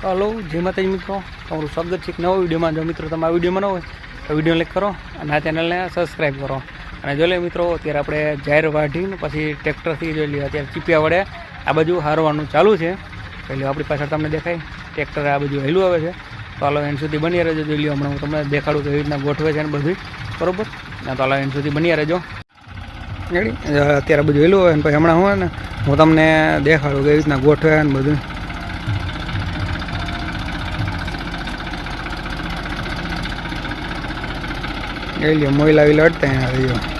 Hello જય માતાજી મિત્રો, તમારું સ્વાગત છે એક નવા વિડીયોમાં. જો મિત્રો તમે આ વિડીયોમાં ન હોય તો વિડીયો લાઈક કરો અને આ ચેનલને સબસ્ક્રાઈબ કરો. અને જો લે મિત્રો, અત્યારે આપણે જાહેર વાઢીને પછી ટ્રેક્ટરથી જોઈ લઈએ. અત્યારે ચીપિયા વડે આ બાજુ હારવાનું ચાલુ છે. એટલે આપણી પાછળ તમને દેખાય ટ્રેક્ટર આ બાજુ હેલું આવે છે. તો હાલો એન્ડ સુધી બની રહેજો. જોઈ લો, હમણાં હું તમને દેખાડું કે એવી રીતના ગોઠવે છે ને બધું બરાબર. તો હાલો એન્ડ સુધી બની રહેજો. રેડી, અત્યારે બધું હેલું હોય ને પછી હમણાં હોય ને હું તમને દેખાડું કે એવી રીતના ગોઠવે ને બધું. મોઈલા વિલા અડતા રહ્યા.